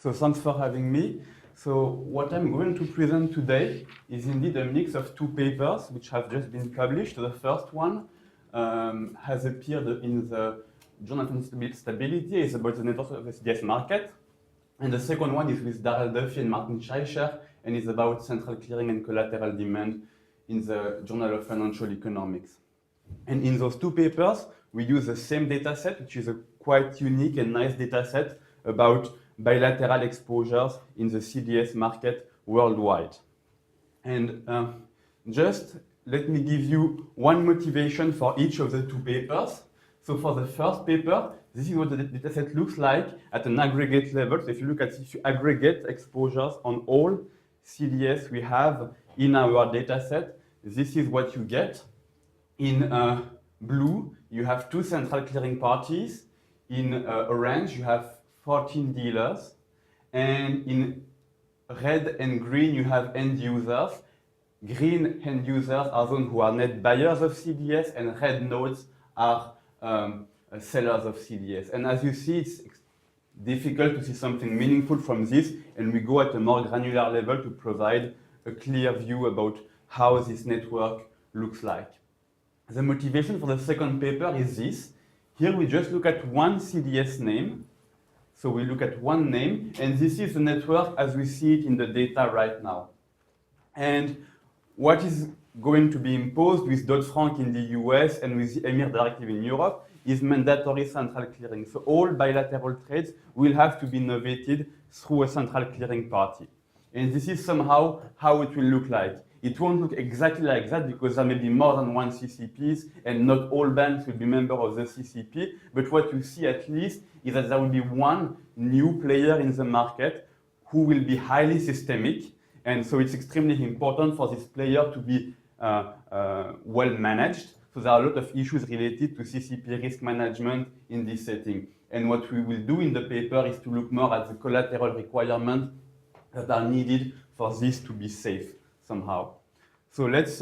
So thanks for having me. So what I'm going to present today is indeed a mix of two papers which have just been published. The first one has appeared in the Journal of Stability. It's about the network of the CDS market. And the second one is with Darrell Duffy and Martin Scheicher, and is about central clearing and collateral demand in the Journal of Financial Economics. And in those two papers, we use the same data set, which is a quite unique and nice data set about bilateral exposures in the CDS market worldwide. And just let me give you one motivation for each of the two papers. So for the first paper, this is what the dataset looks like at an aggregate level. So if you aggregate exposures on all CDS we have in our dataset, this is what you get. In blue, you have two central clearing parties. In orange, you have 14 dealers. And in red and green, you have end users. Green end users are those who are net buyers of CDS, and red nodes are sellers of CDS. And as you see, it's difficult to see something meaningful from this, and we go at a more granular level to provide a clear view about how this network looks like. The motivation for the second paper is this. Here we just look at one CDS name. So we look at one name, and this is the network as we see it in the data right now. And what is going to be imposed with Dodd-Frank in the US and with the EMIR directive in Europe is mandatory central clearing. So all bilateral trades will have to be novated through a central clearing party. And this is somehow how it will look like. It won't look exactly like that because there may be more than one CCPs and not all banks will be members of the CCP. But what you see at least is that there will be one new player in the market who will be highly systemic. And so it's extremely important for this player to be well managed. So there are a lot of issues related to CCP risk management in this setting. And what we will do in the paper is to look more at the collateral requirements that are needed for this to be safe somehow. So let's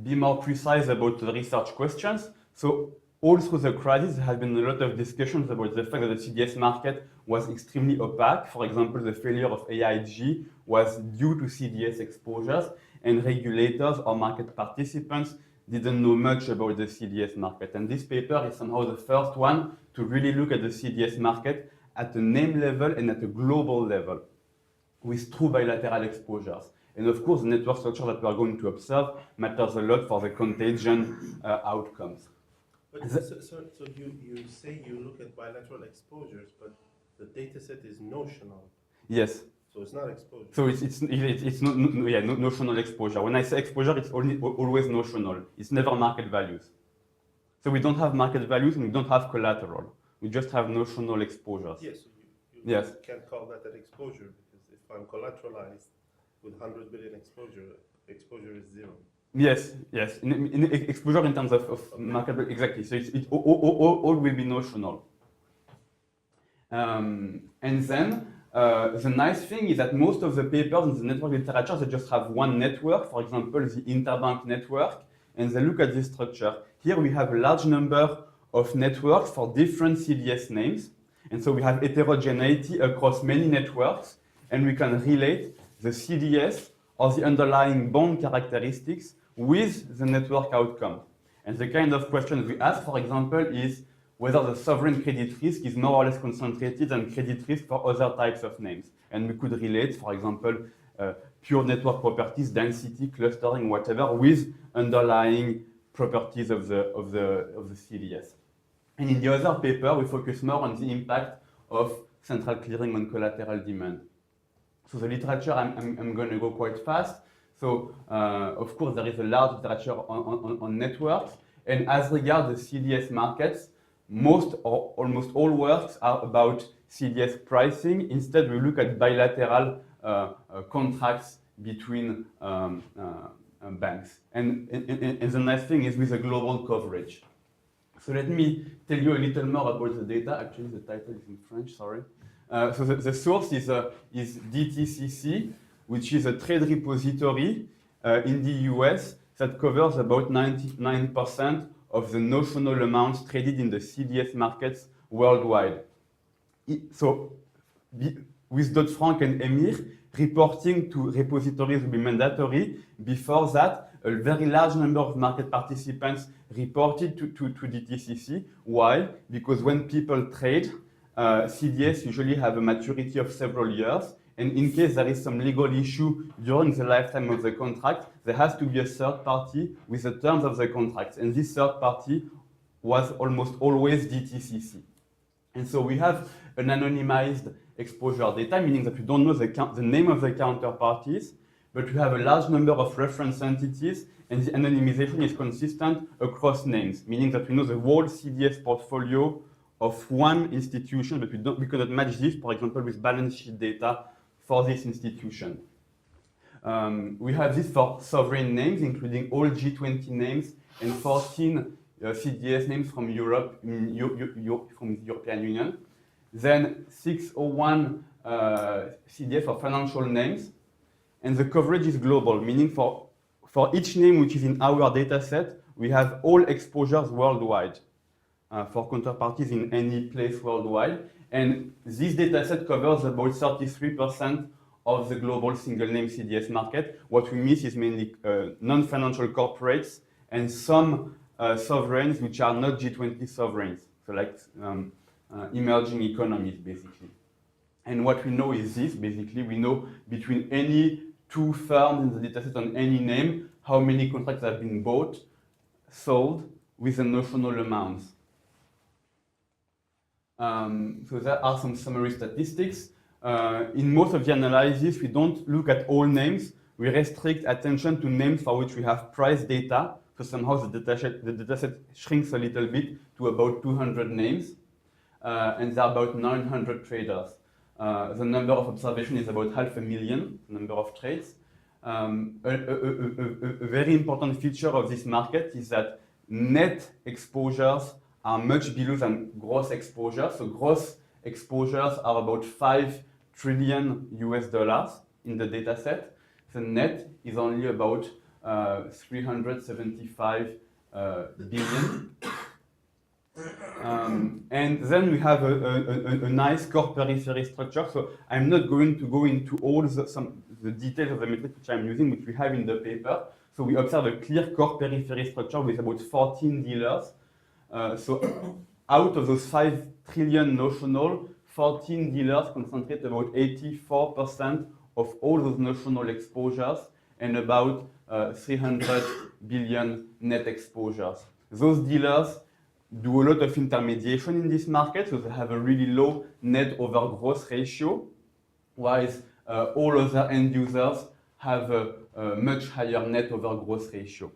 be more precise about the research questions. So all through the crisis, there has been a lot of discussions about the fact that the CDS market was extremely opaque. For example, the failure of AIG was due to CDS exposures, and regulators or market participants didn't know much about the CDS market. And this paper is somehow the first one to really look at the CDS market at a name level and at a global level with true bilateral exposures. And of course, the network structure that we are going to observe matters a lot for the contagion outcomes. But so you say you look at bilateral exposures, but the data set is notional. Yes. So it's not exposure. So it's not notional exposure. When I say exposure, it's always notional. It's never market values. So we don't have market values and we don't have collateral. We just have notional exposures. Yes. You can't call that an exposure because if I'm collateralized with 100 billion exposure is zero. Yes. In exposure in terms of market, exactly. So it all will be notional. And then the nice thing is that most of the papers in the network literature, they just have one network, for example, the interbank network, and they look at this structure. Here we have a large number of networks for different CDS names. And so we have heterogeneity across many networks, and we can relate the CDS or the underlying bond characteristics with the network outcome. And the kind of questions we ask, for example, is whether the sovereign credit risk is more or less concentrated than credit risk for other types of names. And we could relate, for example, pure network properties, density, clustering, whatever, with underlying properties of the CDS. And in the other paper, we focus more on the impact of central clearing on collateral demand. So the literature, I'm going to go quite fast. So, of course, there is a large literature on networks. And as regards the CDS markets, most or almost all works are about CDS pricing. Instead, we look at bilateral contracts between banks. And the nice thing is with a global coverage. So let me tell you a little more about the data. Actually, the title is in French, sorry. So the source is DTCC, which is a trade repository in the US that covers about 99% of the notional amounts traded in the CDS markets worldwide. with Dodd-Frank and EMIR, reporting to repositories will be mandatory. Before that, a very large number of market participants reported to DTCC. Why? Because when people trade, CDS usually have a maturity of several years, and in case there is some legal issue during the lifetime of the contract, there has to be a third party with the terms of the contract, and this third party was almost always DTCC. And so we have an anonymized exposure data, meaning that we don't know the name of the counterparties, but we have a large number of reference entities, and the anonymization is consistent across names, meaning that we know the whole CDS portfolio of one institution, but we cannot match this, for example, with balance sheet data for this institution. We have this for sovereign names, including all G20 names and 14 CDS names from Europe, from the European Union. Then 601 CDS for financial names, and the coverage is global, meaning for each name which is in our data set, we have all exposures worldwide for counterparties in any place worldwide. And this data set covers about 33% of the global single name CDS market. What we miss is mainly non-financial corporates and some sovereigns which are not G20 sovereigns, so like emerging economies, basically. And what we know is this, basically, we know between any two firms in the dataset on any name, how many contracts have been bought, sold, with the notional amounts. So there are some summary statistics. In most of the analysis, we don't look at all names. We restrict attention to names for which we have price data. So somehow the dataset shrinks a little bit to about 200 names. And there are about 900 traders. The number of observations is about 500,000 number of trades. A very important feature of this market is that net exposures are much below than gross exposures. So gross exposures are about $5 trillion in the data set. The net is only about 375 billion. And then we have a nice core periphery structure. So I'm not going to go into all the details of the metric which I'm using, which we have in the paper. So we observe a clear core periphery structure with about 14 dealers. So out of those 5 trillion notional, 14 dealers concentrate about 84% of all those notional exposures and about 300 billion net exposures. Those dealers do a lot of intermediation in this market, so they have a really low net over gross ratio, whilst all other end users have a much higher net over gross ratio.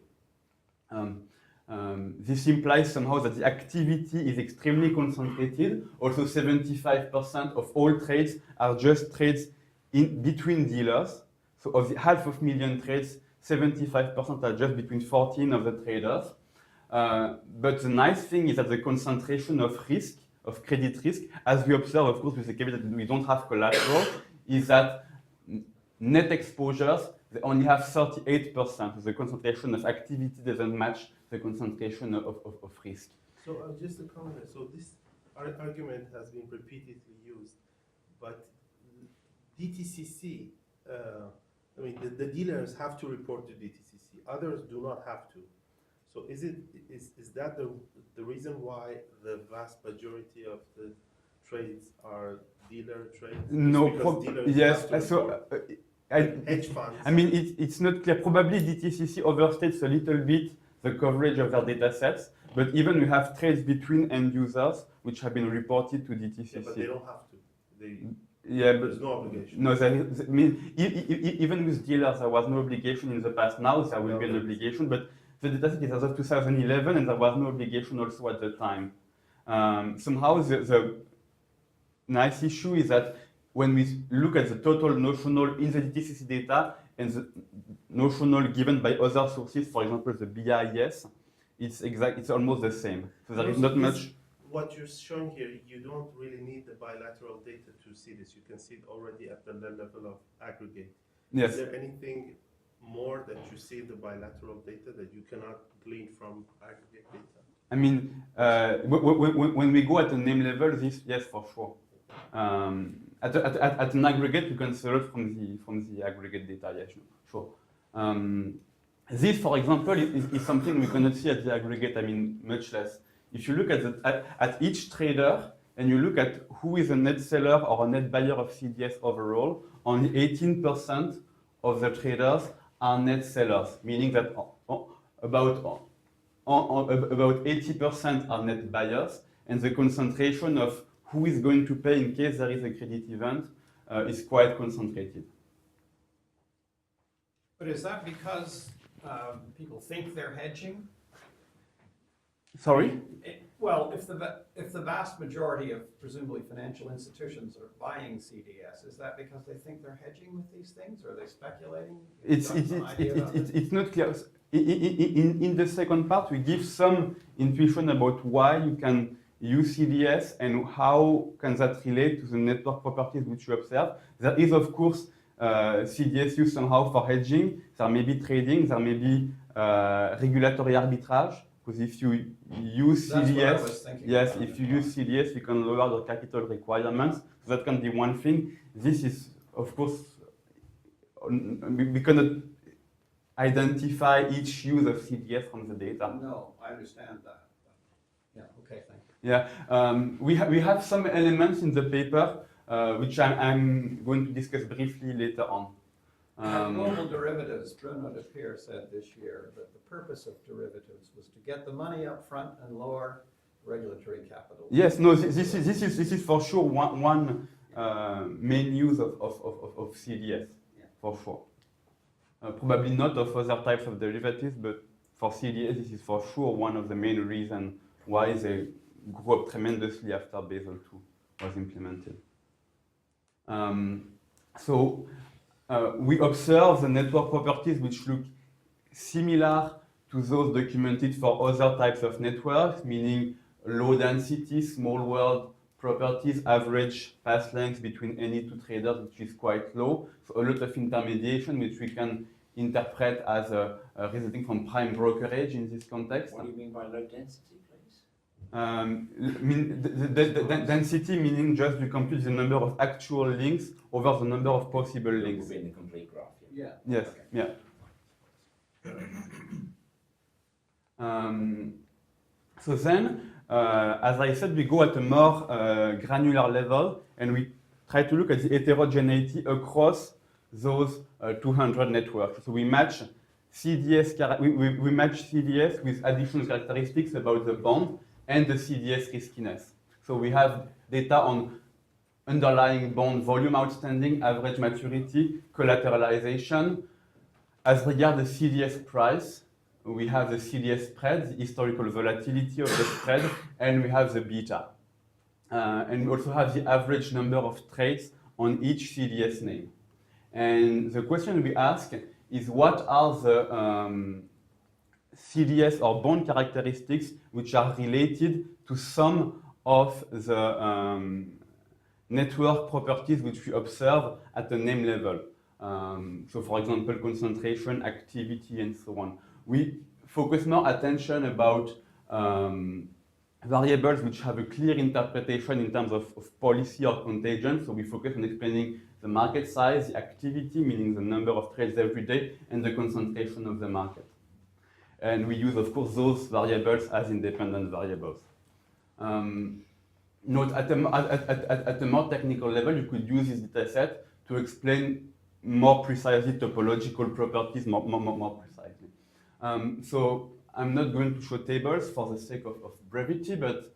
This implies somehow that the activity is extremely concentrated. Also, 75% of all trades are just trades between dealers. So of the 500,000 trades, 75% are just between 14 of the traders. But the nice thing is that the concentration of risk, of credit risk, as we observe, of course, with the caveat that we don't have collateral, is that net exposures, they only have 38%. The concentration of activity doesn't match the concentration of risk. So just a comment. So this argument has been repeatedly used, but DTCC, I mean, the dealers have to report to DTCC. Others do not have to. So is that the reason why the vast majority of the trades are dealer trades? No, yes. So hedge funds. I mean, it's not clear. Probably DTCC overstates a little bit the coverage of their data sets, but even we have trades between end users which have been reported to DTCC. Yeah, but they don't have to. There's no obligation. No, even with dealers, there was no obligation in the past. Now there will be an obligation, but the dataset is as of 2011, and there was no obligation also at the time. Somehow, the nice issue is that when we look at the total notional in the DTCC data and the notional given by other sources, for example, the BIS, it's almost the same. So there is not much. What you're showing here, you don't really need the bilateral data to see this. You can see it already at the level of aggregate. Yes. Is there anything more that you see in the bilateral data that you cannot glean from aggregate data? I mean, when we go at the name level, this, yes, for sure. At an aggregate, you can select from the aggregate data. Yes, sure. This, for example, is something we cannot see at the aggregate. I mean, much less. If you look at each trader and you look at who is a net seller or a net buyer of CDS overall, only 18% of the traders are net sellers, meaning that about 80% are net buyers, and the concentration of who is going to pay in case there is a credit event is quite concentrated. But is that because people think they're hedging? Sorry? Well, if the vast majority of presumably financial institutions are buying CDS, is that because they think they're hedging with these things, or are they speculating? It's not clear. In the second part, we give some intuition about why you can use CDS and how can that relate to the network properties which you observe. There is, of course, CDS used somehow for hedging. There may be trading. There may be regulatory arbitrage. Because if you use CDS, yes, if you use CDS, you can lower the capital requirements. So that can be one thing. This is, of course, we cannot identify each use of CDS from the data. No, I understand that. Yeah, okay, thank you. Yeah, we have some elements in the paper which I'm going to discuss briefly later on. Global derivatives, Bruno De Peer said this year that the purpose of derivatives was to get the money up front and lower regulatory capital. Yes, no, this is for sure one main use of CDS, yeah. For sure. Probably not of other types of derivatives, but for CDS, this is for sure one of the main reasons why they grew up tremendously after Basel II was implemented. We observe the network properties which look similar to those documented for other types of networks, meaning low density, small world properties, average path length between any two traders, which is quite low. So a lot of intermediation, which we can interpret as resulting from prime brokerage in this context. What do you mean by low density, please? The density meaning just you compute the number of actual links over the number of possible links. It will be in the complete graph. Yeah. Yes, Okay. yeah. So then, as I said, we go at a more granular level and we try to look at the heterogeneity across those 200 networks. So we match CDS, we match CDS with additional characteristics about the bond and the CDS riskiness. So we have data on underlying bond volume outstanding, average maturity, collateralization. As regards the CDS price, we have the CDS spread, the historical volatility of the spread, and we have the beta. And we also have the average number of trades on each CDS name. And the question we ask is what are the CDS or bond characteristics which are related to some of the network properties which we observe at the name level. So for example, concentration, activity, and so on. We focus more attention about variables which have a clear interpretation in terms of policy or contagion. So we focus on explaining the market size, the activity, meaning the number of trades every day, and the concentration of the market. And we use, of course, those variables as independent variables. Note, at a more technical level, you could use this dataset to explain more precisely topological properties, more precisely. So I'm not going to show tables for the sake of brevity, but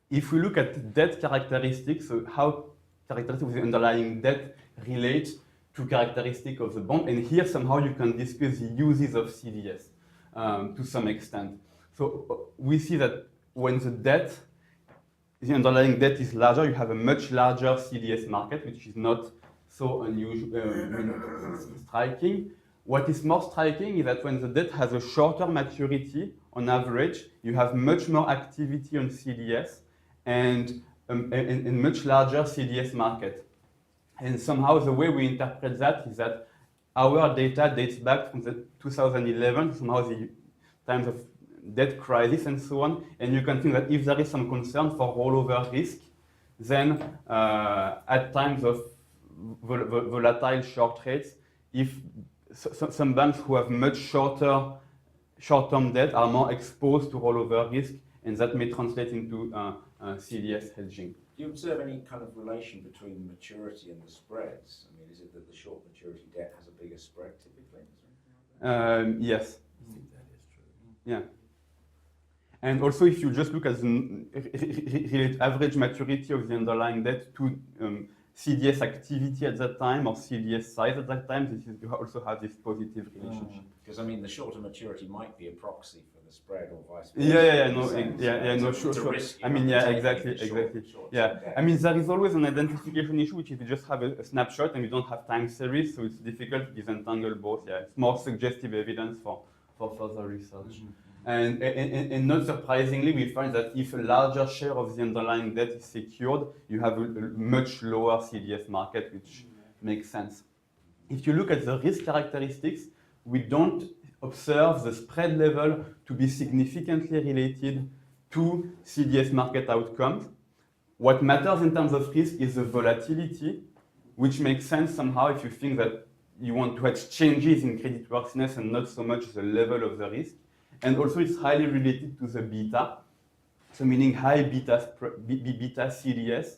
if we look at debt characteristics, so how characteristics of the underlying debt relate to characteristics of the bond, and here somehow you can discuss the uses of CDS to some extent. So we see that when the underlying debt is larger, you have a much larger CDS market, which is not so unusual, striking. What is more striking is that when the debt has a shorter maturity, on average, you have much more activity on CDS and much larger CDS market. And somehow the way we interpret that is that our data dates back from the 2011, somehow the times of debt crisis and so on. And you can think that if there is some concern for rollover risk, then at times of volatile short rates, if some banks who have much short-term debt are more exposed to rollover risk, and that may translate into CDS hedging. Do you observe any kind of relation between the maturity and the spreads? I mean, is it that the short maturity debt has a bigger spread typically? Yes. I think that is true. Yeah. And also, if you just look at the average maturity of the underlying debt to CDS activity at that time or CDS size at that time, you also have this positive relationship. Because I mean, the shorter maturity might be a proxy for the spread or vice versa. Sure. I mean, yeah, exactly. Yeah, I mean, there is always an identification issue, which if you just have a snapshot and you don't have time series, so it's difficult to disentangle both. Yeah, it's more suggestive evidence for further research. And not surprisingly, we find that if a larger share of the underlying debt is secured, you have a much lower CDS market, which makes sense. If you look at the risk characteristics, we don't observe the spread level to be significantly related to CDS market outcomes. What matters in terms of risk is the volatility, which makes sense somehow if you think that you want to hedge changes in creditworthiness and not so much the level of the risk. And also it's highly related to the beta. So meaning high beta CDS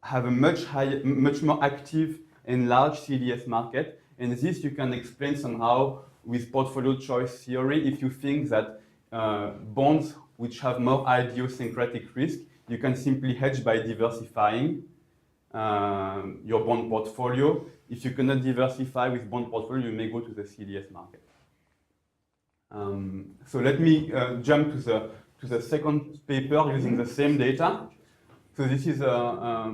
have a much more active and large CDS market. And this you can explain somehow with portfolio choice theory. If you think that bonds which have more idiosyncratic risk, you can simply hedge by diversifying your bond portfolio. If you cannot diversify with bond portfolio, you may go to the CDS market. So let me jump to the second paper using the same data. So this is a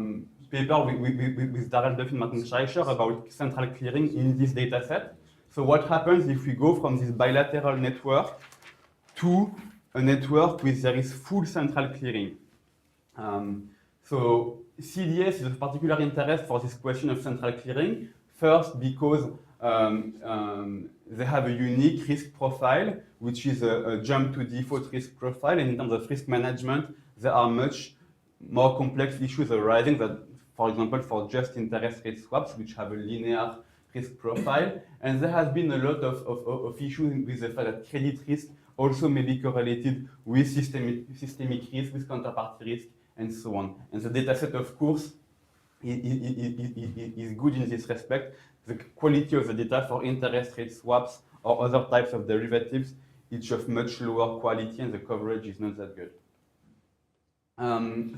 paper with Darrell Duffy and Martin Schreicher about central clearing in this data set. So what happens if we go from this bilateral network to a network with there is full central clearing? So CDS is of particular interest for this question of central clearing. First, because they have a unique risk profile, which is a jump to default risk profile. And in terms of risk management, there are much more complex issues arising that, for example, for just interest rate swaps, which have a linear risk profile. And there has been a lot of issues with the fact that credit risk also may be correlated with systemic risk, with counterparty risk, and so on. And the dataset, of course, is good in this respect. The quality of the data for interest rate swaps or other types of derivatives is of much lower quality, and the coverage is not that good.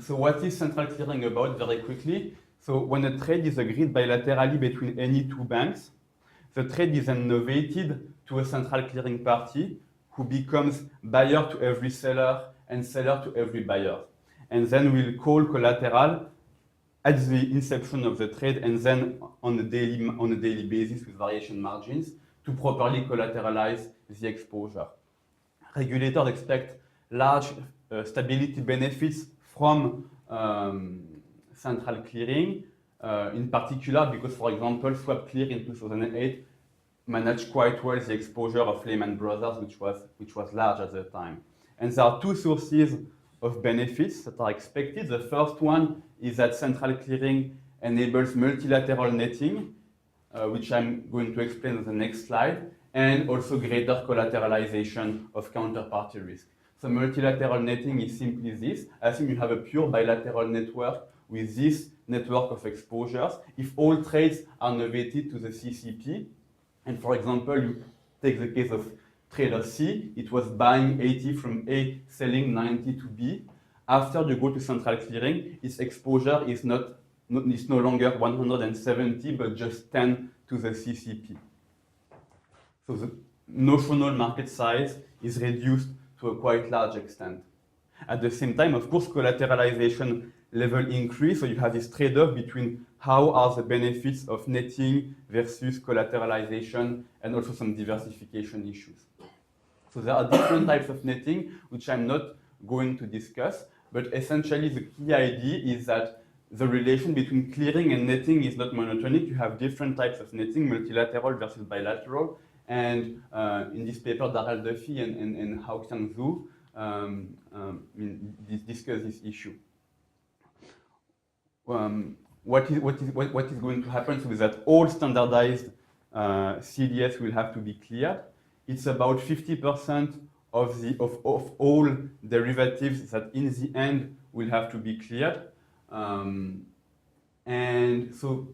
So what is central clearing about, very quickly? So when a trade is agreed bilaterally between any two banks, the trade is then novated to a central clearing party who becomes buyer to every seller and seller to every buyer. And then we'll call collateral at the inception of the trade and then on a daily basis with variation margins to properly collateralize the exposure. Regulators expect large stability benefits from central clearing, in particular because, for example, SwapClear in 2008 managed quite well the exposure of Lehman Brothers, which was large at the time. And there are two sources of benefits that are expected. The first one is that central clearing enables multilateral netting, which I'm going to explain on the next slide, and also greater collateralization of counterparty risk. So multilateral netting is simply this. Assume you have a pure bilateral network with this network of exposures. If all trades are novated to the CCP, and for example, you take the case of trader C, it was buying 80 from A, selling 90 to B. After you go to central clearing, its exposure is no longer 170, but just 10 to the CCP. So the notional market size is reduced to a quite large extent. At the same time, of course, collateralization level increase, so you have this trade-off between how are the benefits of netting versus collateralization and also some diversification issues. So there are different types of netting, which I'm not going to discuss, but essentially the key idea is that the relation between clearing and netting is not monotonic. You have different types of netting, multilateral versus bilateral, and in this paper, Darrell Duffy and Hao-Qiang Zhu discuss this issue. what is going to happen so is that all standardized CDS will have to be cleared. It's about 50% of all derivatives that in the end will have to be cleared. And so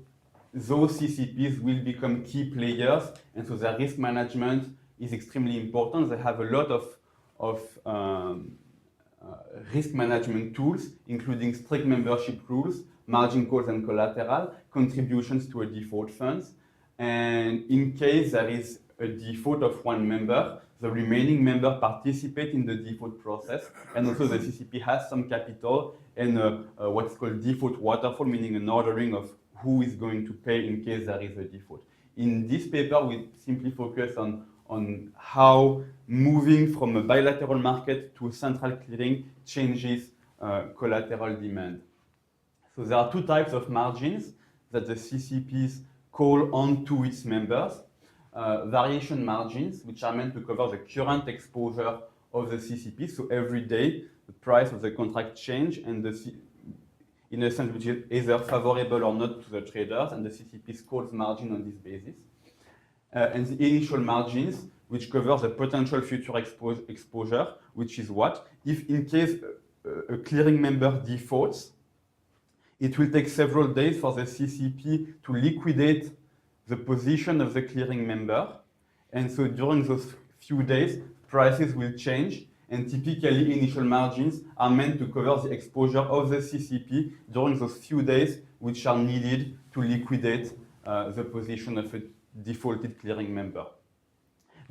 those CCPs will become key players, and so their risk management is extremely important. They have a lot of risk management tools, including strict membership rules, margin calls and collateral, contributions to a default funds. And in case there is a default of one member, the remaining member participate in the default process, and also the CCP has some capital and what's called default waterfall, meaning an ordering of who is going to pay in case there is a default. In this paper, we simply focus on how moving from a bilateral market to a central clearing changes collateral demand. So there are two types of margins that the CCPs call on to its members. Variation margins, which are meant to cover the current exposure of the CCP. So every day, the price of the contract change, and in a sense which is either favorable or not to the traders, and the CCP calls margin on this basis. And the initial margins, which cover the potential future exposure, which is what? If in case a clearing member defaults, it will take several days for the CCP to liquidate the position of the clearing member. And so during those few days, prices will change, and typically initial margins are meant to cover the exposure of the CCP during those few days which are needed to liquidate the position of a defaulted clearing member.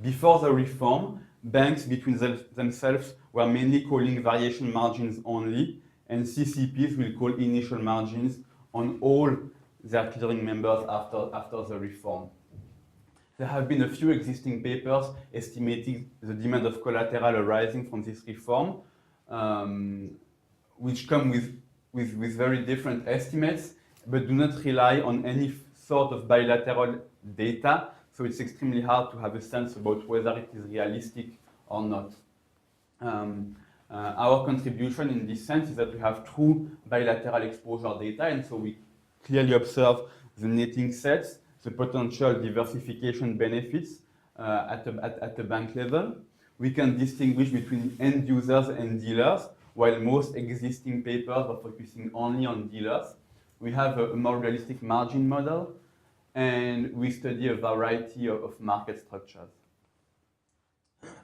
Before the reform, banks between themselves were mainly calling variation margins only, and CCPs will call initial margins on all their clearing members after the reform. There have been a few existing papers estimating the demand of collateral arising from this reform, which come with very different estimates, but do not rely on any sort of bilateral data, so it's extremely hard to have a sense about whether it is realistic or not. Our contribution in this sense is that we have true bilateral exposure data, and so we clearly observe the netting sets, the potential diversification benefits at the bank level. We can distinguish between end users and dealers, while most existing papers are focusing only on dealers. We have a more realistic margin model, and we study a variety of market structures.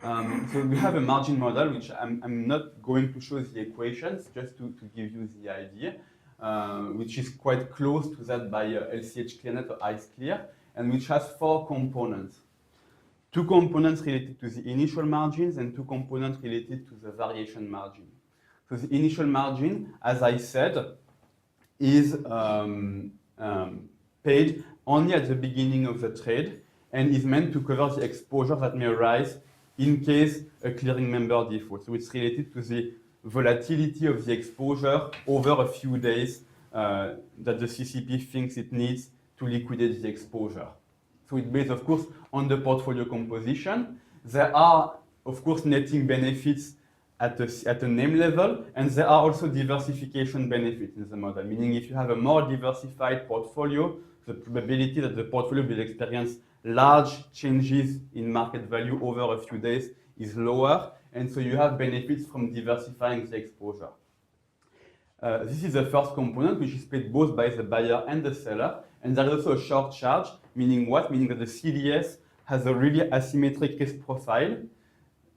So we have a margin model, which I'm not going to show the equations, just to give you the idea, which is quite close to that by LCH ClearNet or ICE Clear, and which has 4 components. 2 components related to the initial margins and 2 components related to the variation margin. So the initial margin, as I said, is paid only at the beginning of the trade and is meant to cover the exposure that may arise in case a clearing member defaults. So it's related to the volatility of the exposure over a few days that the CCP thinks it needs to liquidate the exposure. So it's based, of course, on the portfolio composition. There are, of course, netting benefits at the name level, and there are also diversification benefits in the model, meaning if you have a more diversified portfolio, the probability that the portfolio will experience large changes in market value over a few days is lower, and so you have benefits from diversifying the exposure. This is the first component, which is paid both by the buyer and the seller, and there is also a short charge, meaning what? Meaning that the CDS has a really asymmetric risk profile.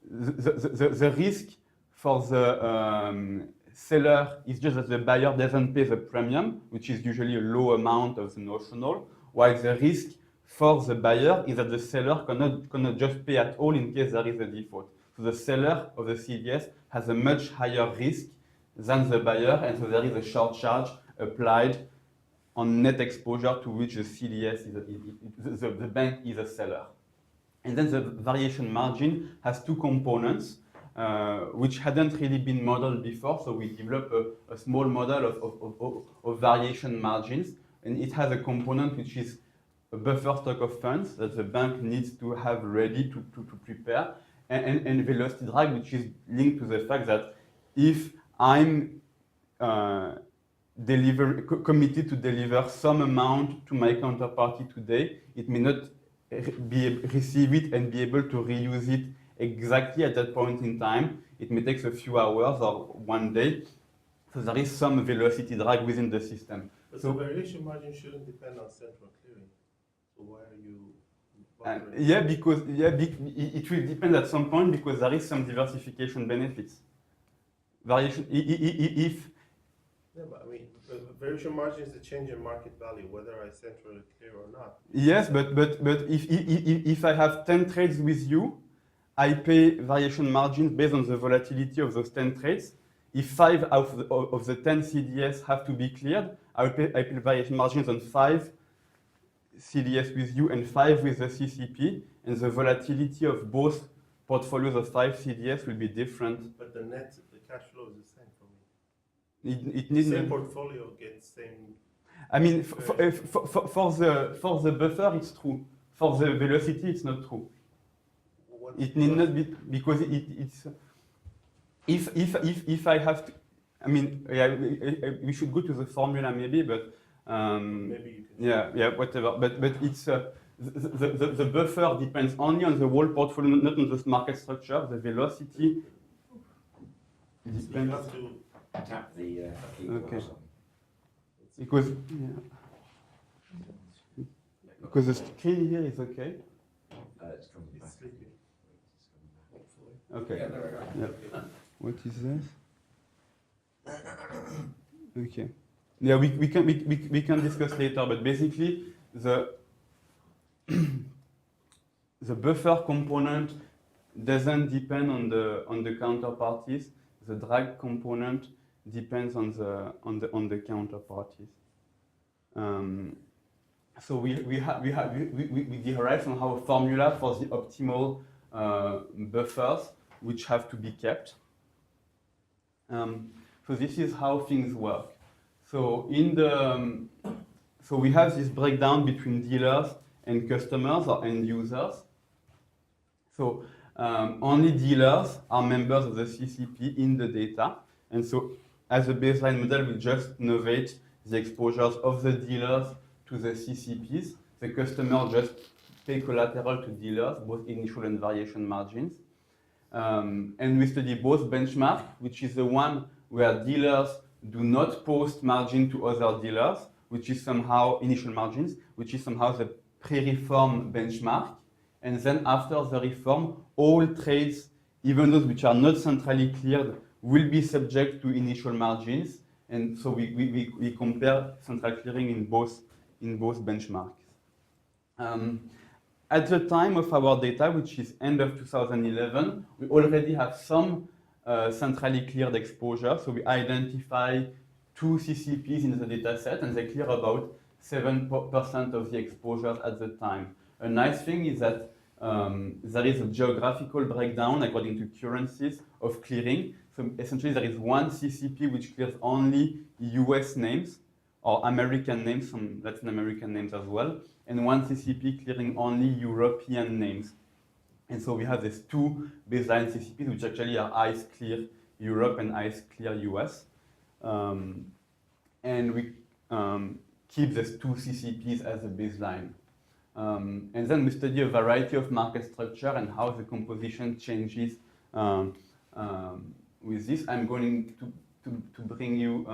The risk for the seller is just that the buyer doesn't pay the premium, which is usually a low amount of the notional, while the risk for the buyer is that the seller cannot just pay at all in case there is a default. So the seller of the CDS has a much higher risk than the buyer, and so there is a short charge applied on net exposure to which the CDS the bank is a seller. And then the variation margin has 2 components, which hadn't really been modeled before. So we developed a small model of variation margins, and it has a component which is a buffer stock of funds that the bank needs to have ready to prepare, and velocity drag, which is linked to the fact that if I'm committed to deliver some amount to my counterparty today, it may not receive it and be able to reuse it exactly at that point in time. It may take a few hours or one day. So there is some velocity drag within the system. But So- the variation margin shouldn't depend on central clearing. So why are you? Yeah, because it will depend at some point because there is some diversification benefits. Variation, if Yeah, but I mean, variation margin is the change in market value, whether I centrally clear or not. yes, but if I have 10 trades with you, I pay variation margins based on the volatility of those 10 trades. If 5 of the 10 CDS have to be cleared, I pay variation margins on 5 CDS with you and 5 with the CCP, and the volatility of both portfolios of 5 CDS will be different. But the cash flow is the same for me. It needs Same portfolio gets same. I mean, for the buffer, it's true. For the velocity, it's not true. What's It need not be because it's. If I have to, I mean, yeah, we should go to the formula maybe, but Maybe you can. yeah, whatever. But it's the buffer depends only on the whole portfolio, not on the market structure. The velocity So you depends have to. Tap the keyboard Okay. or something. because because the screen here is okay. It's coming back. It's sleeping. Okay. Yeah, there we go. Yeah. What is this? Okay. Yeah, we can discuss later, but basically the the buffer component doesn't depend on the counterparties. The drag component depends on the counterparties. So we derive somehow a formula for the optimal buffers which have to be kept. So this is how things work. So so we have this breakdown between dealers and customers or end users. So only dealers are members of the CCP in the data, and so as a baseline model, we just novate the exposures of the dealers to the CCPs. The customer just pay collateral to dealers, both initial and variation margins. And we study both benchmark, which is the one where dealers do not post margin to other dealers, which is somehow initial margins, which is somehow the pre-reform benchmark. And then after the reform, all trades, even those which are not centrally cleared, will be subject to initial margins. And so we compare central clearing in both benchmarks. At the time of our data, which is end of 2011, we already have some centrally cleared exposure. So we identify 2 CCPs in the data set, and they clear about 7% of the exposures at the time. A nice thing is that there is a geographical breakdown according to currencies of clearing. So essentially there is one CCP which clears only US names or American names, some Latin American names as well, and one CCP clearing only European names. And so we have these 2 baseline CCPs which actually are ICE clear Europe and ICE clear US. And we keep these 2 CCPs as a baseline. And then we study a variety of market structure and how the composition changes with this. I'm going to bring you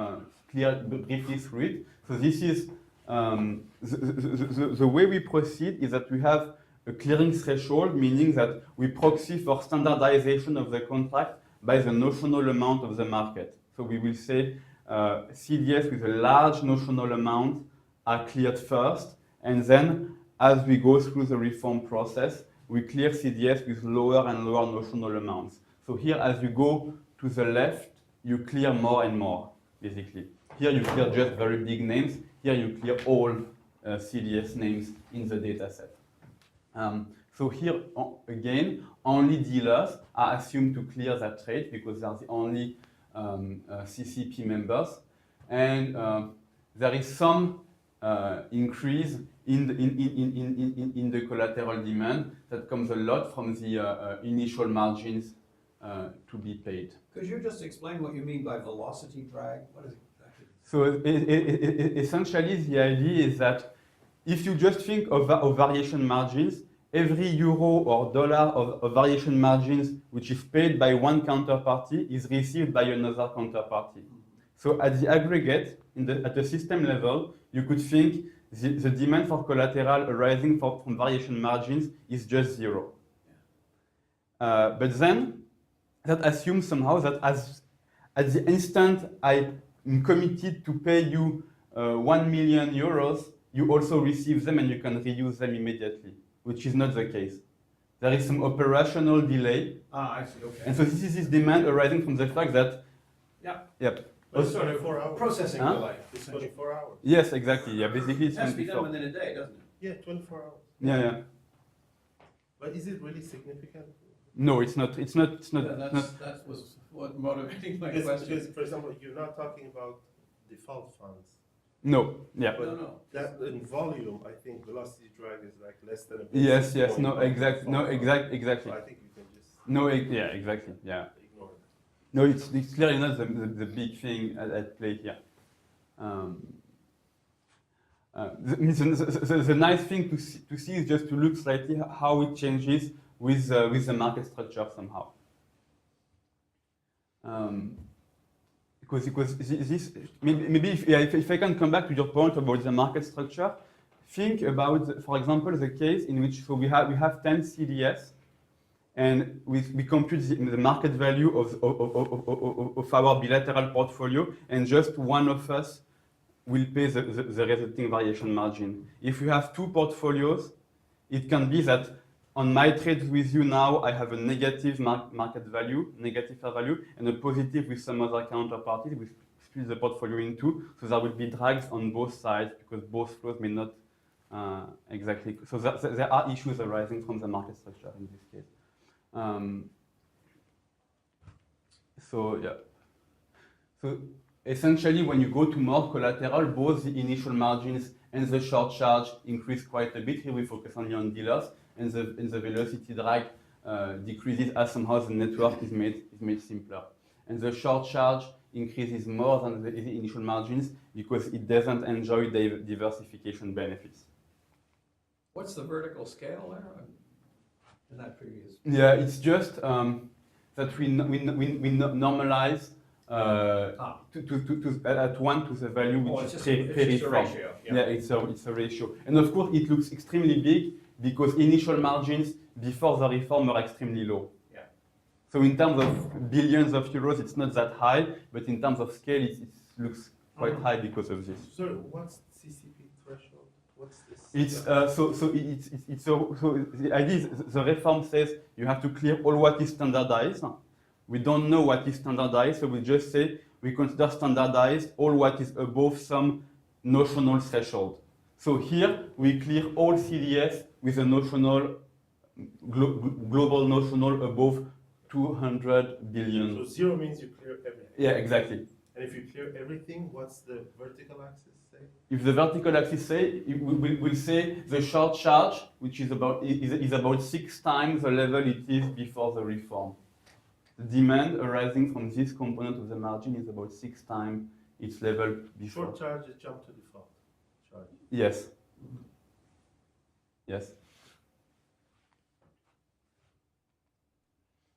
briefly through it. So this is the way we proceed is that we have a clearing threshold, meaning that we proxy for standardization of the contract by the notional amount of the market. So we will say CDS with a large notional amount are cleared first, and then as we go through the reform process, we clear CDS with lower and lower notional amounts. So here, as you go to the left, you clear more and more, basically. Here you clear just very big names. Here you clear all CDS names in the data set. So here, again, only dealers are assumed to clear that trade because they are the only CCP members. And there is some increase in the collateral demand that comes a lot from the initial margins to be paid. Could you just explain what you mean by velocity drag? What is it exactly? So essentially, the idea is that if you just think of variation margins, every euro or dollar of variation margins which is paid by one counterparty is received by another counterparty. So at the aggregate, at the system level, you could think the demand for collateral arising from variation margins is just zero. But then that assumes somehow that at the instant I'm committed to pay you 1 million euros, you also receive them and you can reuse them immediately, which is not the case. There is some operational delay. I see, okay. And so this is this demand arising from the fact that, Yeah. yep. But it's 24 hours. Processing Huh? delay. It's 24 hours. Yes, exactly. Yeah, basically It it's has to be done 24. within a day, doesn't it? Yeah, 24 hours. Yeah, yeah. But is it really significant? No, it's not. It's not. It's not. Yeah, it's not. that was what motivating my Because, question. for example, you're not talking about default funds. No. Yeah. But No. that in volume, I think velocity drag is like less than a basis Yes. Yes. point No. of Exact. default No. fund. Exactly. So I think you can just No. Yeah. Exactly. Yeah. ignore that. No. It's clearly not the big thing at play here. The nice thing to see is just to look slightly how it changes with the market structure somehow. Because this maybe if I can come back to your point about the market structure, think about, for example, the case in which we have 10 CDS, and we compute the market value of our bilateral portfolio, and just one of us will pay the resulting variation margin. If we have two portfolios, it can be that on my trades with you now, I have a negative market value, negative fair value, and a positive with some other counterparties. We split the portfolio in two, so there will be drags on both sides because both flows may not exactly. So there are issues arising from the market structure in this case. So yeah. So essentially, when you go to more collateral, both the initial margins and the short charge increase quite a bit. Here we focus only on dealers, and the velocity drag decreases as somehow the network is made simpler. And the short charge increases more than the initial margins because it doesn't enjoy the diversification benefits. What's the vertical scale there in that previous? Yeah, it's just that we normalize at 1 to the value which is very a from. ratio. Yeah, it's a ratio. And of course, it looks extremely big because initial margins before the reform are extremely low. Yeah. So in terms of billions of euros, it's not that high, but in terms of scale, it looks quite high because of this. So what's CCP threshold? What's this? It's so the idea is the reform says you have to clear all what is standardized. We don't know what is standardized, so we just say we consider standardized all what is above some notional threshold. So here we clear all CDS with a notional global notional above 200 billion. So zero means you clear everything. Yeah, exactly. And if you clear everything, what's the vertical axis say? If the vertical axis say, we'll say the short charge, which is about 6 times the level it is before the reform. The demand arising from this component of the margin is about 6 times its level before. Short charge is jump to default charge. Yes. Yes.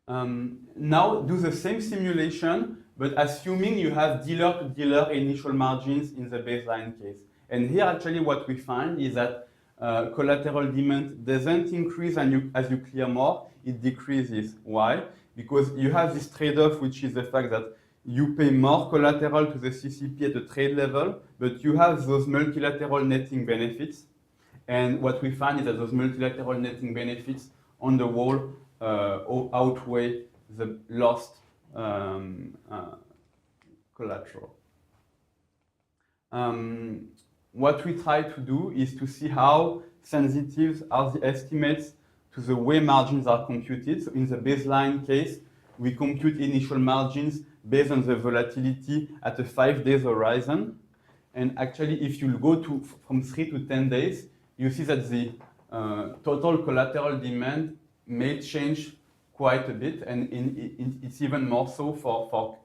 Now do the same simulation, but assuming you have dealer-to-dealer initial margins in the baseline case. And here actually what we find is that collateral demand doesn't increase as you clear more, it decreases. Why? Because you have this trade-off, which is the fact that you pay more collateral to the CCP at the trade level, but you have those multilateral netting benefits. And what we find is that those multilateral netting benefits on the whole outweigh the lost collateral. What we try to do is to see how sensitive are the estimates to the way margins are computed. So in the baseline case, we compute initial margins based on the volatility at a 5 days horizon. And actually, if you go from 3 to 10 days, you see that the total collateral demand may change quite a bit, and it's even more so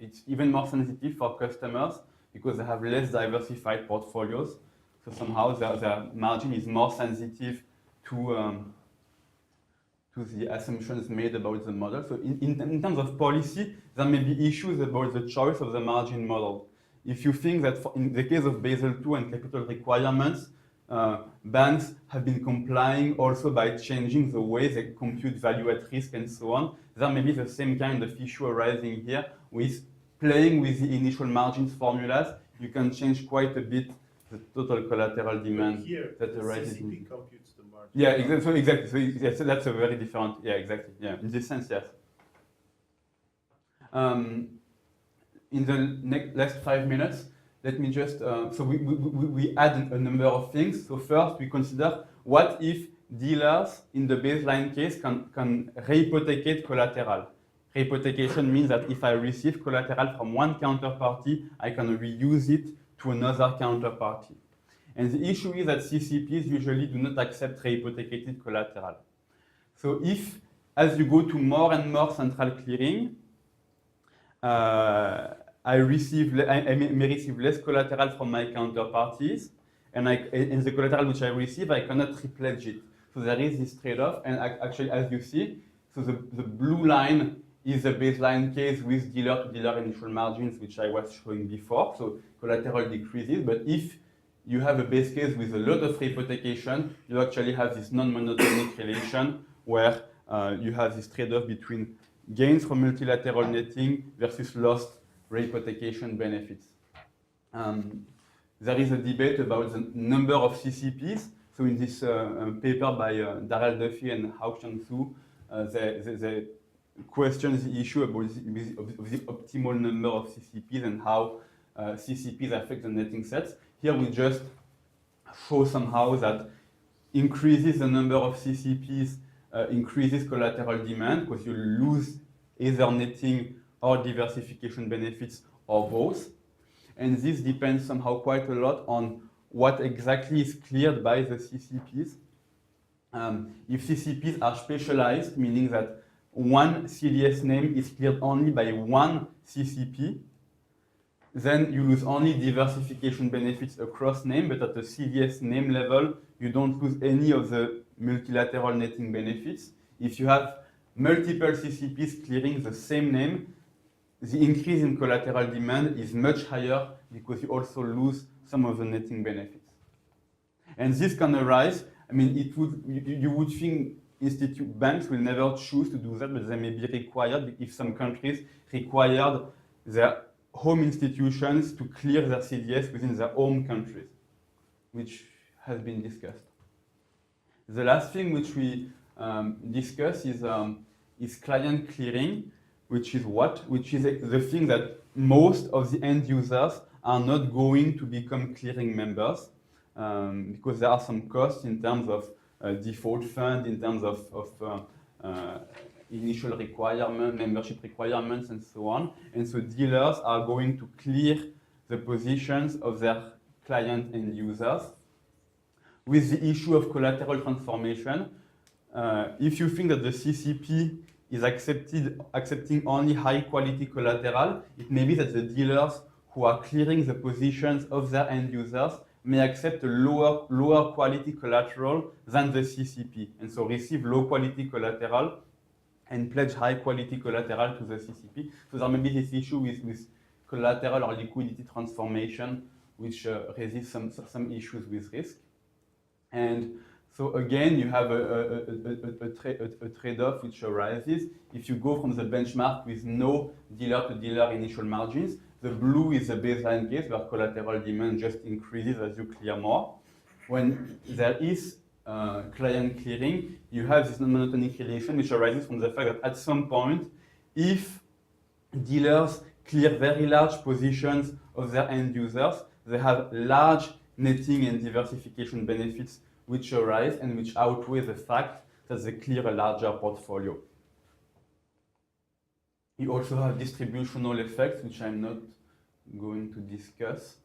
it's even more sensitive for customers because they have less diversified portfolios. So somehow their margin is more sensitive to the assumptions made about the model. So in terms of policy, there may be issues about the choice of the margin model. If you think that in the case of Basel II and capital requirements, banks have been complying also by changing the way they compute value at risk and so on, there may be the same kind of issue arising here with playing with the initial margins formulas. You can change quite a bit the total collateral demand But here, that the arises. CCP computes the margin. Yeah, exactly. So yes, that's a very different. Yeah, exactly. Yeah, in this sense, yes. In the last 5 minutes, let me just. So we add a number of things. So first, we consider what if dealers in the baseline case can rehypothecate collateral. Rehypothecation means that if I receive collateral from one counterparty, I can reuse it to another counterparty. And the issue is that CCPs usually do not accept rehypothecated collateral. So if, as you go to more and more central clearing, I may receive less collateral from my counterparties, and the collateral which I receive, I cannot repledge it. So there is this trade-off, and actually, as you see, so the blue line is the baseline case with dealer-to-dealer initial margins, which I was showing before. So collateral decreases, but if you have a base case with a lot of rehypothecation, you actually have this non-monotonic relation where you have this trade-off between gains from multilateral netting versus lost rehypothecation benefits. There is a debate about the number of CCPs. So in this paper by Darrell Duffy and Hao-Chang Su, they question the issue about the optimal number of CCPs and how CCPs affect the netting sets. Here we just show somehow that increases the number of CCPs increases collateral demand because you lose either netting or diversification benefits or both. And this depends somehow quite a lot on what exactly is cleared by the CCPs. If CCPs are specialized, meaning that one CDS name is cleared only by one CCP, then you lose only diversification benefits across name, but at the CDS name level, you don't lose any of the multilateral netting benefits. If you have multiple CCPs clearing the same name, the increase in collateral demand is much higher because you also lose some of the netting benefits. And this can arise, I mean, you would think banks will never choose to do that, but they may be required if some countries required their home institutions to clear their CDS within their home countries, which has been discussed. The last thing which we discuss is client clearing, which is what? Which is the thing that most of the end users are not going to become clearing members because there are some costs in terms of default fund, in terms of initial requirement, membership requirements, and so on. And so dealers are going to clear the positions of their client end users. With the issue of collateral transformation, if you think that the CCP is accepting only high quality collateral, it may be that the dealers who are clearing the positions of their end users may accept a lower quality collateral than the CCP, and so receive low quality collateral and pledge high quality collateral to the CCP. So there may be this issue with collateral or liquidity transformation, which raises some issues with risk. And so again, you have a trade-off which arises. If you go from the benchmark with no dealer-to-dealer initial margins, the blue is the baseline case where collateral demand just increases as you clear more. When there is client clearing, you have this non-monotonic relation which arises from the fact that at some point, if dealers clear very large positions of their end users, they have large netting and diversification benefits which arise and which outweigh the fact that they clear a larger portfolio. You also have distributional effects, which I'm not going to discuss.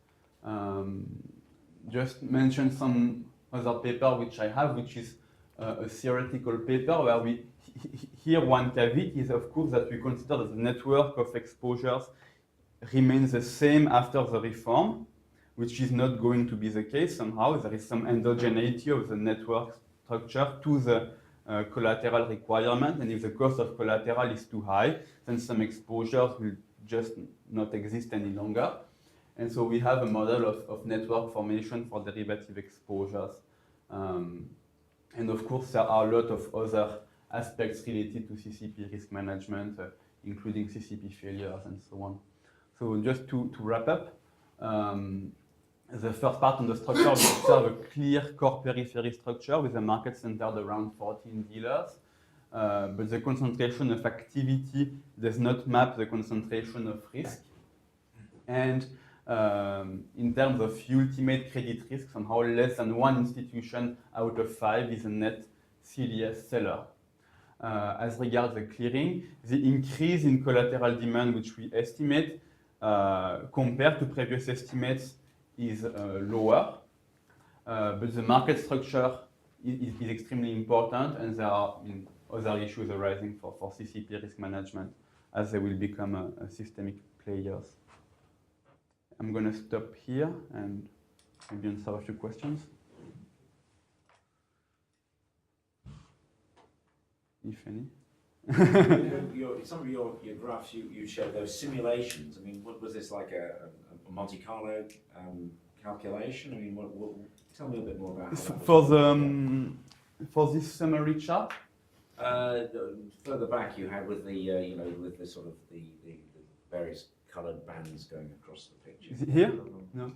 Just mention some other paper which I have, which is a theoretical paper where here one caveat is of course that we consider that the network of exposures remain the same after the reform, which is not going to be the case somehow. There is some endogeneity of the network structure to the collateral requirement, and if the cost of collateral is too high, then some exposures will just not exist any longer. And so we have a model of network formation for derivative exposures. And of course, there are a lot of other aspects related to CCP risk management, including CCP failures and so on. So just to wrap up, the first part on the structure, we observe a clear core periphery structure with a market centered around 14 dealers. But the concentration of activity does not map the concentration of risk. And in terms of ultimate credit risk, somehow less than one institution out of 5 is a net CDS seller. As regards the clearing, the increase in collateral demand, which we estimate, compared to previous estimates, is lower. But the market structure is extremely important, and there are other issues arising for CCP risk management as they will become systemic players. I'm going to stop here and maybe answer a few questions. If any. Some of your graphs you showed those simulations. I mean, what was this, like a Monte Carlo calculation? I mean, tell me a bit more about how that for this summary chart. Further back, you had with the with the sort of the various coloured bands going across the picture. Is it here? No.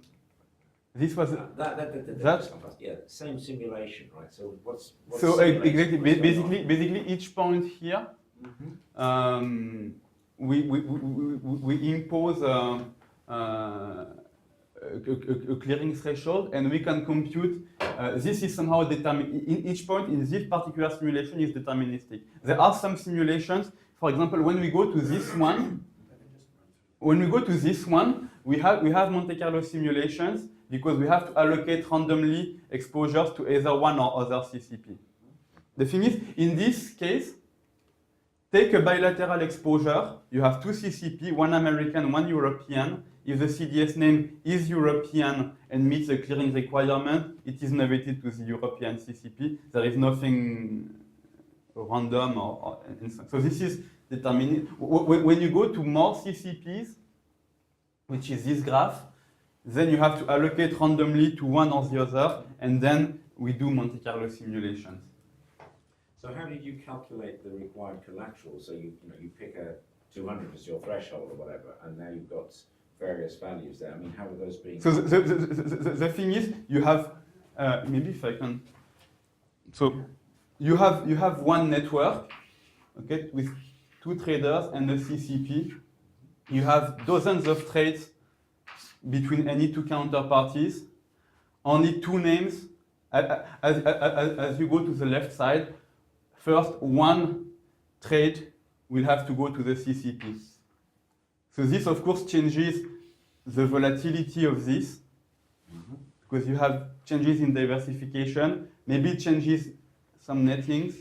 This was that. Yeah, same simulation, right? So what's so exactly basically each point here, we impose a clearing threshold, and we can compute. This is somehow determined. In each point in this particular simulation is deterministic. There are some simulations. For example, when we go to this one, we have Monte Carlo simulations because we have to allocate randomly exposures to either one or other CCP. The thing is, in this case, take a bilateral exposure. You have 2 CCP, one American, one European. If the CDS name is European and meets the clearing requirement, it is novated to the European CCP. There is nothing random or so this is determined. When you go to more CCPs, which is this graph, then you have to allocate randomly to one or the other, and then we do Monte Carlo simulations. So how did you calculate the required collateral? So you pick a 200 as your threshold or whatever, and now you've got various values there. I mean, how are those being? So the thing is, you have maybe if I can. So you have one network, okay, with 2 traders and a CCP. You have dozens of trades between any 2 counterparties. Only 2 names. As you go to the left side, first one trade will have to go to the CCP. So this, of course, changes the volatility of this, because you have changes in diversification. Maybe it changes some nettings.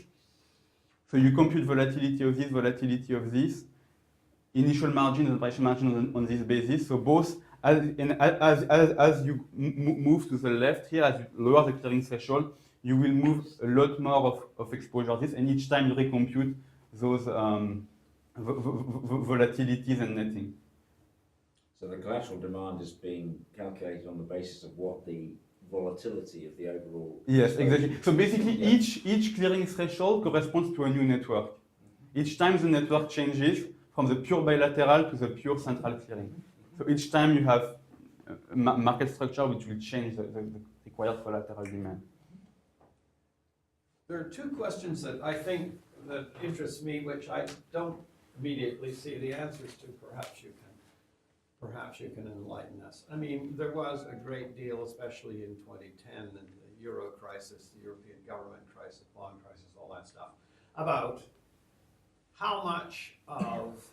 So you compute volatility of this, initial margin and operation margin on this basis. So both, as you move to the left here, as you lower the clearing threshold, you will move a lot more of exposure this, and each time you recompute those volatilities and netting. So the collateral demand is being calculated on the basis of what the volatility of the overall. Yes, exactly. So basically, each clearing threshold corresponds to a new network. Each time the network changes from the pure bilateral to the pure central clearing. So each time you have a market structure which will change the required collateral demand. There are 2 questions that I think that interest me, which I don't immediately see the answers to. Perhaps you can enlighten us. I mean, there was a great deal, especially in 2010 and the Euro crisis, the European government crisis, bond crisis, all that stuff, about how much of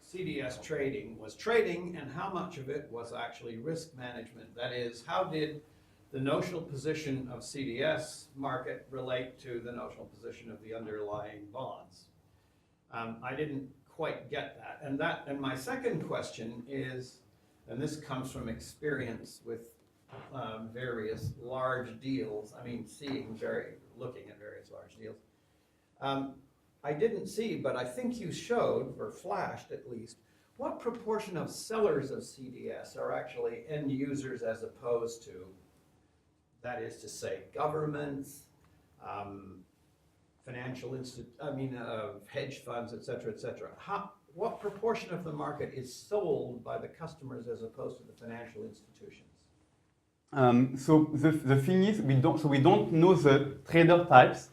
CDS trading was trading and how much of it was actually risk management. That is, how did the notional position of CDS market relate to the notional position of the underlying bonds? I didn't quite get that. And my second question is, and this comes from experience with various large deals, I mean, looking at various large deals. I didn't see, but I think you showed, or flashed at least, what proportion of sellers of CDS are actually end users as opposed to, that is to say, governments, hedge funds, et cetera, et cetera. What proportion of the market is sold by the customers as opposed to the financial institutions? So the thing is, we don't know the trader types.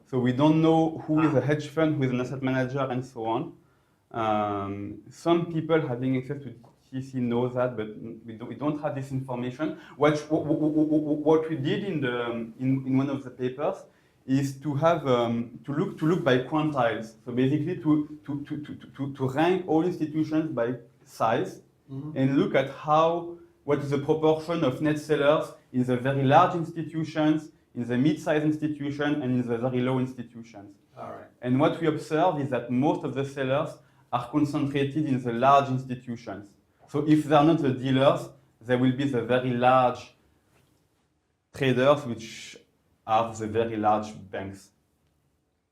So we don't know who is a hedge fund, who is an asset manager, and so on. Some people having access to TC know that, but we don't have this information. What we did in one of the papers is to have to look by quantiles. So basically to rank all institutions by size, and look at what is the proportion of net sellers in the very large institutions, in the mid-sized institution, and in the very low institutions. All right. And what we observe is that most of the sellers are concentrated in the large institutions. So if they are not the dealers, there will be the very large traders, which are the very large banks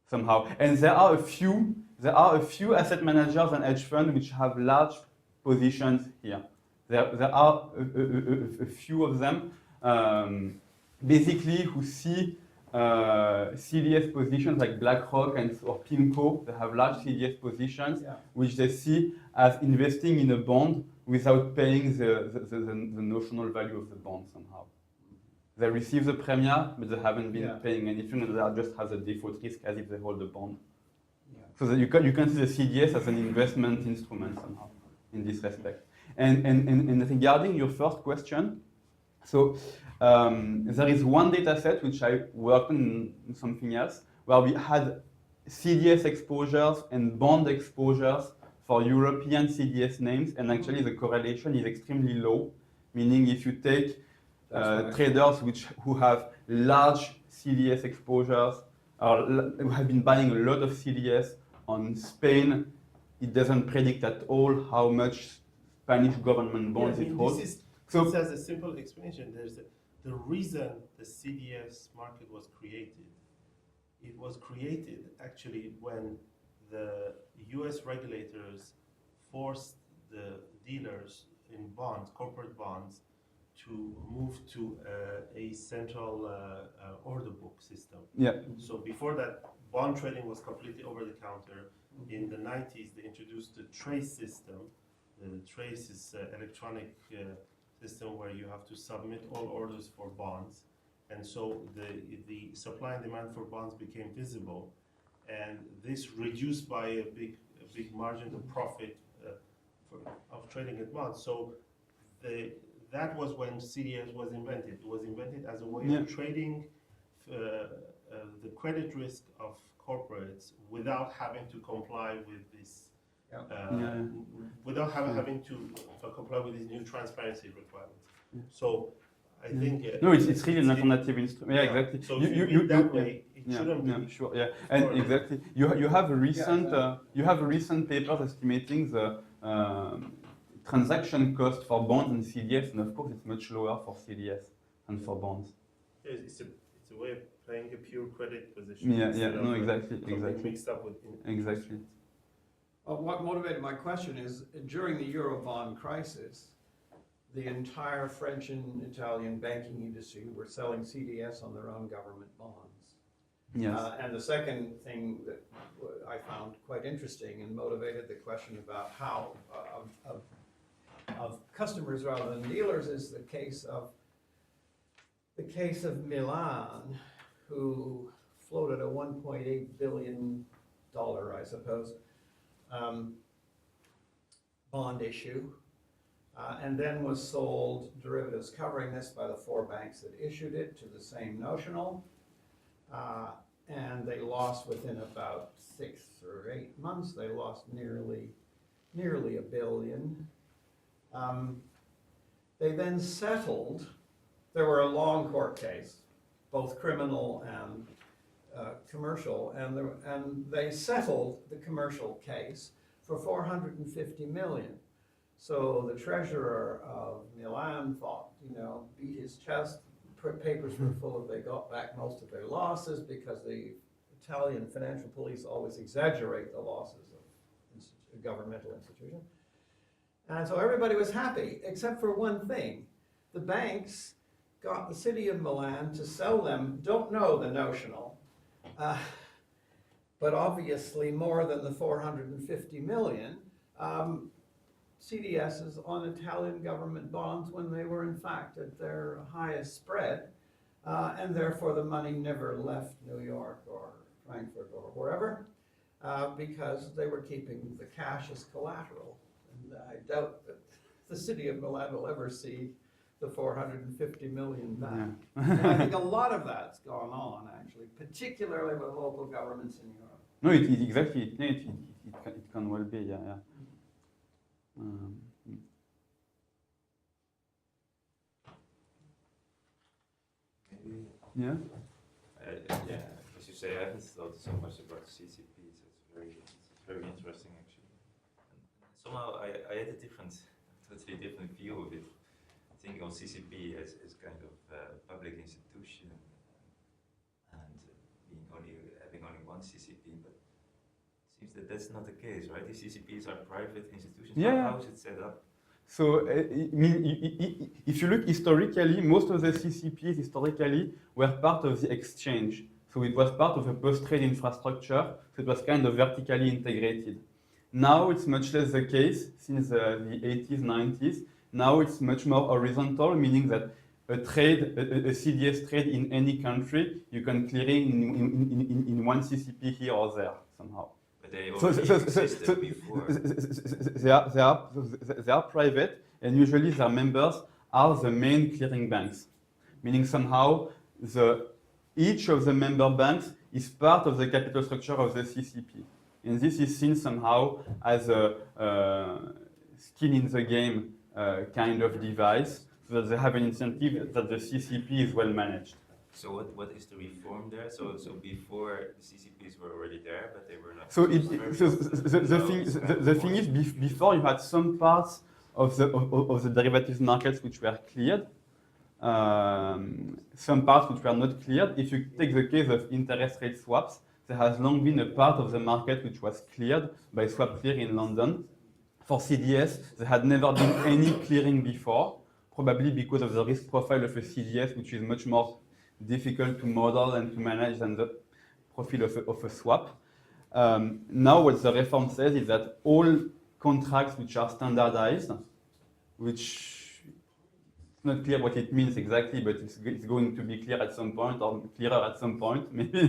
somehow. And there are a few asset managers and hedge funds which have large positions here. There are a few of them, basically, who see CDS positions like BlackRock or PIMCO. They have large CDS positions, which they see as investing in a bond without paying the notional value of the bond somehow. They receive the premia, but they haven't been paying anything, and they just have the default risk as if they hold the bond. Yeah. So that you can see the CDS as an investment instrument somehow in this respect. And regarding your first question, so there is one data set which I worked on in something else, where we had CDS exposures and bond exposures for European CDS names, and actually the correlation is extremely low, meaning if you take traders who have large CDS exposures, or who have been buying a lot of CDS on Spain, it doesn't predict at all how much Spanish government bonds it holds. This has a simple explanation. The reason the CDS market was created, it was created actually when the US regulators forced the dealers in bonds, corporate bonds, to move to a central order book system. Yeah. So before that, bond trading was completely over the counter. In the 90s, they introduced the TRACE system. The TRACE is an electronic system where you have to submit all orders for bonds. And so the supply and demand for bonds became visible. And this reduced by a big margin of profit of trading in bonds. So that was when CDS was invented. It was invented as a way of trading the credit risk of corporates without having to comply with this, without having to comply with these new transparency requirements. So I think it's really an alternative instrument. Yeah, exactly. So you that way, it shouldn't be. Sure. Yeah, and exactly. You have a recent paper estimating the transaction cost for bonds and CDS, and of course it's much lower for CDS than for bonds. It's a way of playing a pure credit position. Exactly. Mixed up with exactly. What motivated my question is, during the Eurobond crisis, the entire French and Italian banking industry were selling CDS on their own government bonds. Yes. And the second thing that I found quite interesting and motivated the question about how of customers rather than dealers is the case of Milan, who floated a $1.8 billion, I suppose, bond issue, and then was sold derivatives covering this by the 4 banks that issued it to the same notional, and they lost within about 6 or 8 months. They lost nearly $1 billion. They then settled. There were a long court case, both criminal and commercial, and they settled the commercial case for 450 million. So the treasurer of Milan thought, beat his chest. Papers were full of they got back most of their losses because the Italian financial police always exaggerate the losses of governmental institutions. And so everybody was happy, except for one thing. The banks got the city of Milan to sell them, don't know the notional, but obviously more than the 450 million, CDSs on Italian government bonds when they were in fact at their highest spread, and therefore the money never left New York or Frankfurt or wherever, because they were keeping the cash as collateral. And I doubt that the city of Milan will ever see the 450 million back. Yeah. And I think a lot of that's gone on, actually, particularly with local governments in Europe. No, exactly. It can well be, yeah. Yeah. Yeah, as you say, I haven't thought so much about CCPs. It's very interesting actually. And somehow I had a totally different view of it. Thinking of CCP as kind of public institution and having only one CCP, but it seems that that's not the case, right? These CCPs are private institutions. Yeah. How is it set up? So, if you look historically, most of the CCPs historically were part of the exchange. So it was part of the post-trade infrastructure, so it was kind of vertically integrated. Now it's much less the case since the 80s, 90s. Now it's much more horizontal, meaning that a CDS trade in any country, you can clear it in one CCP here or there somehow. But they already existed before. They are private, and usually their members are the main clearing banks, meaning somehow each of the member banks is part of the capital structure of the CCP. And this is seen somehow as a skin in the game kind of device, so that they have an incentive that the CCP is well managed. So what is the reform there? So before the CCPs were already there, but they were not. So the thing is, before you had some parts of the derivatives markets which were cleared, some parts which were not cleared. If you take the case of interest rate swaps, there has long been a part of the market which was cleared by SwapClear in London. For CDS, there had never been any clearing before, probably because of the risk profile of a CDS, which is much more difficult to model and to manage than the profile of a swap. Now what the reform says is that all contracts which are standardized, which it's not clear what it means exactly, but it's going to be clear at some point, or clearer at some point, maybe,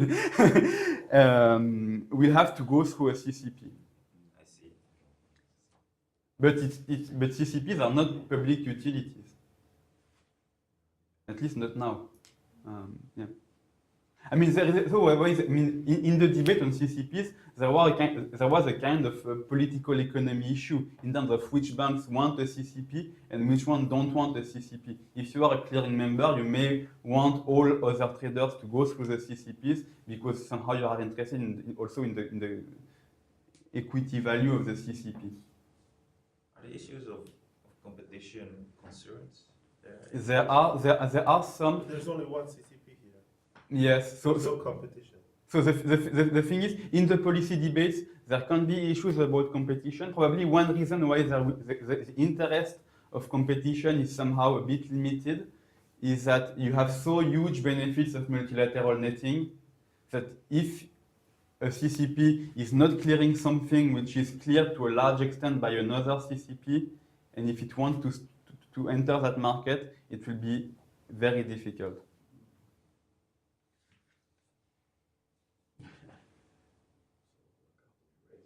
will have to go through a CCP. I see. But CCPs are not public utilities. At least not now. Yeah. I mean, in the debate on CCPs, there was a kind of political economy issue in terms of which banks want a CCP and which one don't want a CCP. If you are a clearing member, you may want all other traders to go through the CCPs because somehow you are interested also in the equity value of the CCP. Are the issues of competition concerns there? There are some. There's only one CCP here. Yes. So no competition. So the thing is, in the policy debates, there can be issues about competition. Probably one reason why the interest of competition is somehow a bit limited is that you have so huge benefits of multilateral netting that if a CCP is not clearing something which is cleared to a large extent by another CCP, and if it wants to enter that market, it will be very difficult.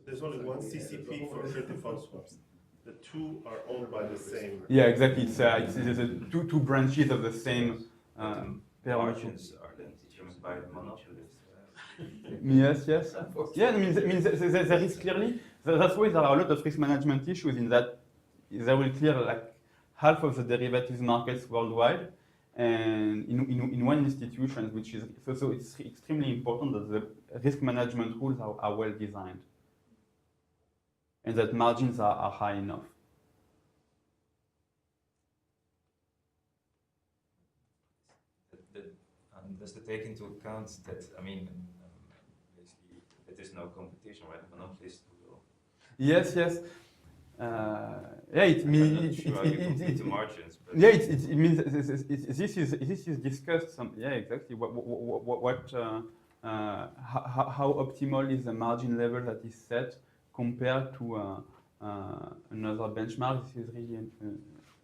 There's only one CCP for crypto fund swaps. The two are owned by the same. Yeah, exactly. It's two branches of the same. Margins are then determined by monopolists. Yes. Yeah, I mean, there is clearly, that's why there are a lot of risk management issues in that they will clear like half of the derivatives markets worldwide, and in one institution, which is so it's extremely important that the risk management rules are well designed. and that margins are high enough. Does it take into account that, I mean, basically, that there's no competition, right? Monopolists will. Yes, yes. Yeah, it I'm means not sure how you compete the margins, but yeah, it means this is discussed. Yeah, exactly. How optimal is the margin level that is set compared to another benchmark? This is really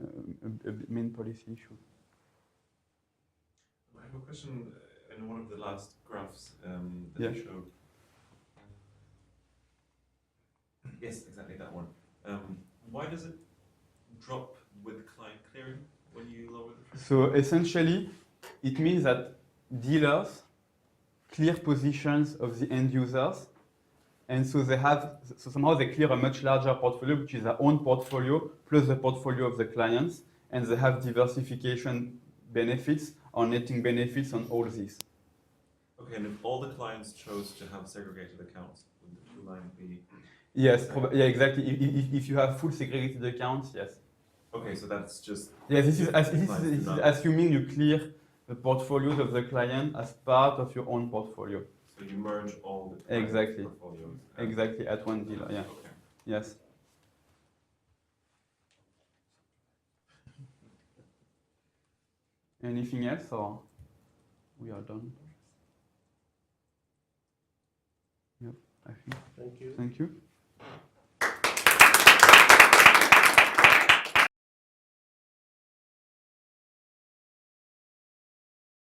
a main policy issue. I have a question in one of the last graphs that Yeah. you showed. Yes, exactly that one. Why does it drop with client clearing when you lower the threshold? So essentially, it means that dealers clear positions of the end users, and so somehow they clear a much larger portfolio, which is their own portfolio plus the portfolio of the clients, and they have diversification benefits or netting benefits on all this. Okay, and if all the clients chose to have segregated accounts, would the two line be? Yes, yeah, exactly. If you have full segregated accounts, yes. Okay, so that's just. Yes, this is Clients do not. assuming you clear the portfolios of the client as part of your own portfolio. So you merge all the client Exactly. portfolios. Exactly, at one dealer, yeah. Okay. Yes. Anything else, or we are done? Yep, I think. Thank you. Thank you.